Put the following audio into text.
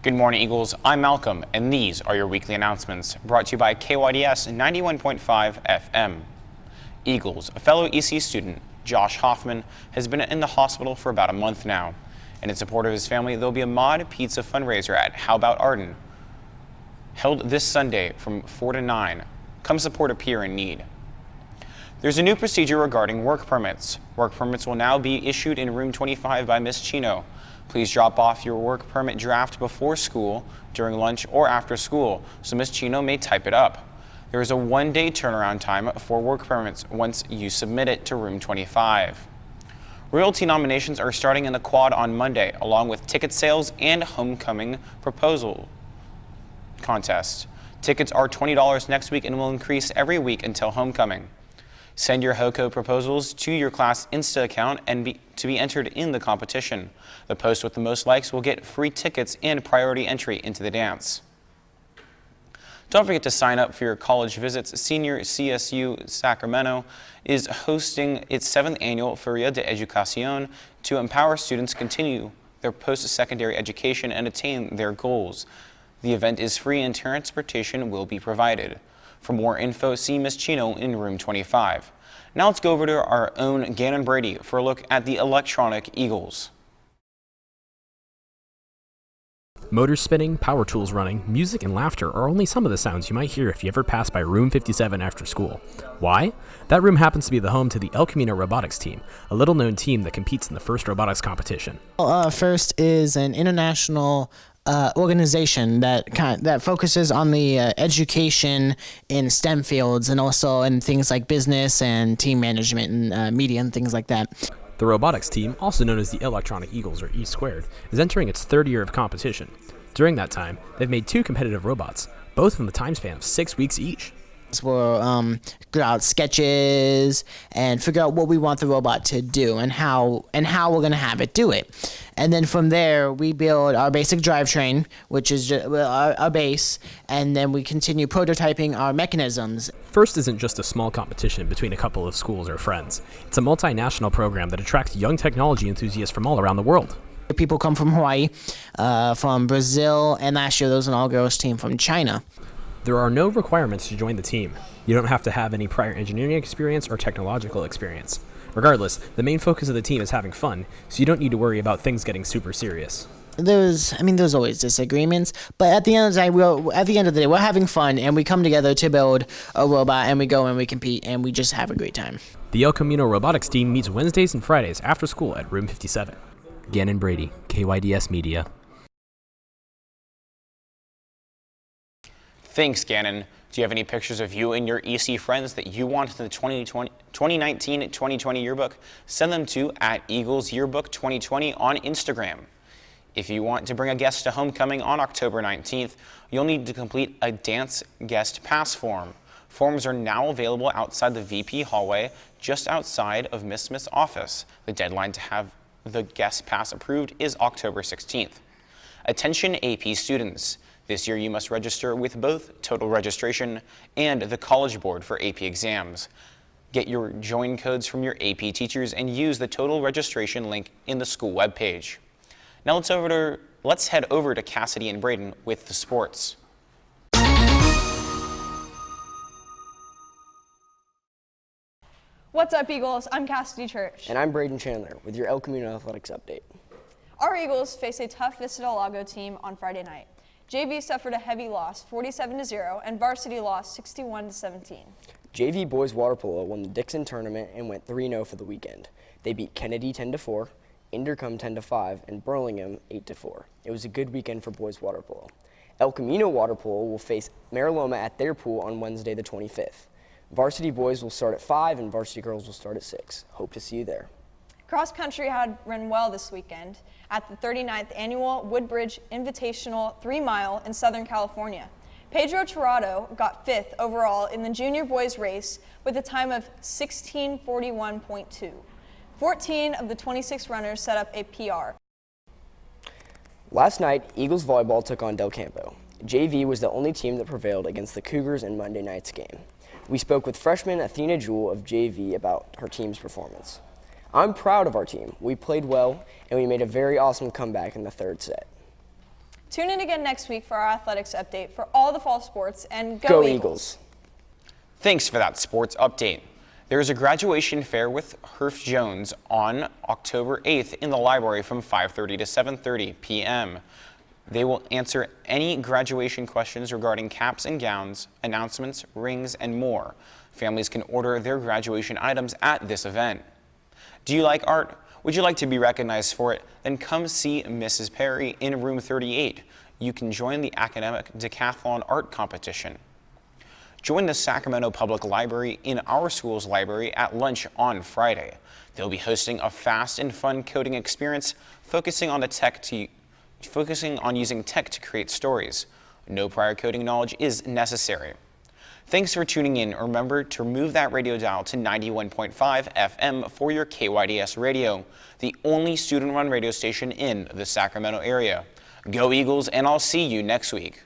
Good morning, Eagles. I'm Malcolm, and these are your weekly announcements, brought to you by KYDS 91.5 FM. Eagles, a fellow EC student, Josh Hoffman, has been in the hospital for about a month now. And in support of his family, there will be a mod pizza fundraiser at Howe, Bout, Arden, held this Sunday from 4 to 9. Come support a peer in need. There's a new procedure regarding work permits. Work permits will now be issued in room 25 by Ms. Chino. Please drop off your work permit draft before school, during lunch, or after school, so Ms. Chino may type it up. There is a one-day turnaround time for work permits once you submit it to room 25. Royalty nominations are starting in the quad on Monday, along with ticket sales and homecoming proposal contest. Tickets are $20 next week and will increase every week until homecoming. Send your HOCO proposals to your class Insta account and to be entered in the competition. The post with the most likes will get free tickets and priority entry into the dance. Don't forget to sign up for your college visits. Senior CSU Sacramento is hosting its 7th annual Feria de Educación to empower students to continue their post-secondary education and attain their goals. The event is free and transportation will be provided. For more info, see Ms. Chino in room 25. Now let's go over to our own Gannon Brady for a look at the electronic Eagles. Motors spinning, power tools running, music and laughter are only some of the sounds you might hear if you ever pass by room 57 after school. Why? That room happens to be the home to the El Camino robotics team, a little-known team that competes in the FIRST robotics competition. FIRST is an international organization that focuses on the education in STEM fields and also in things like business and team management and media and things like that. The robotics team, also known as the Electronic Eagles or E², is entering its 3rd year of competition. During that time, they've made 2 competitive robots, both in the time span of 6 weeks each. We'll figure out sketches and figure out what we want the robot to do and how we're going to have it do it. And then from there, we build our basic drivetrain, which is our base, and then we continue prototyping our mechanisms. FIRST isn't just a small competition between a couple of schools or friends. It's a multinational program that attracts young technology enthusiasts from all around the world. People come from Hawaii, from Brazil, and last year there was an all-girls team from China. There are no requirements to join the team. You don't have to have any prior engineering experience or technological experience. Regardless, the main focus of the team is having fun, so you don't need to worry about things getting super serious. There's always disagreements, but at the end of the day, we're having fun, and we come together to build a robot, and we go and we compete, and we just have a great time. The El Camino robotics team meets Wednesdays and Fridays after school at room 57. Gannon Brady, KYDS Media. Thanks, Gannon. Do you have any pictures of you and your EC friends that you want in the 2019-2020 yearbook? Send them to @EaglesYearbook2020 on Instagram. If you want to bring a guest to homecoming on October 19th, you'll need to complete a dance guest pass form. Forms are now available outside the VP hallway, just outside of Miss Smith's office. The deadline to have the guest pass approved is October 16th. Attention AP students. This year you must register with both total registration and the College Board for AP exams. Get your join codes from your AP teachers and use the total registration link in the school webpage. Now let's head over to Cassidy and Braden with the sports. What's up, Eagles? I'm Cassidy Church. And I'm Braden Chandler with your El Camino Athletics update. Our Eagles face a tough Vista Del Lago team on Friday night. JV suffered a heavy loss, 47-0, and varsity lost 61-17. JV boys water polo won the Dixon tournament and went 3-0 for the weekend. They beat Kennedy 10-4, Indercombe 10-5, and Burlingame 8-4. It was a good weekend for boys water polo. El Camino water polo will face Mariloma at their pool on Wednesday the 25th. Varsity boys will start at 5 and varsity girls will start at 6. Hope to see you there. Cross country had run well this weekend at the 39th Annual Woodbridge Invitational 3-mile in Southern California. Pedro Tirado got 5th overall in the junior boys race with a time of 16:41.2. 14 of the 26 runners set up a PR. Last night, Eagles volleyball took on Del Campo. JV was the only team that prevailed against the Cougars in Monday night's game. We spoke with freshman Athena Jewell of JV about her team's performance. I'm proud of our team. We played well, and we made a very awesome comeback in the 3rd set. Tune in again next week for our athletics update for all the fall sports, and Go Eagles! Thanks for that sports update. There is a graduation fair with Herff Jones on October 8th in the library from 5:30 to 7:30 p.m. They will answer any graduation questions regarding caps and gowns, announcements, rings, and more. Families can order their graduation items at this event. Do you like art? Would you like to be recognized for it? Then come see Mrs. Perry in room 38. You can join the academic decathlon art competition. Join the Sacramento Public Library in our school's library at lunch on Friday. They'll be hosting a fast and fun coding experience focusing on using tech to create stories. No prior coding knowledge is necessary. Thanks for tuning in. Remember to move that radio dial to 91.5 FM for your KYDS radio, the only student-run radio station in the Sacramento area. Go Eagles, and I'll see you next week.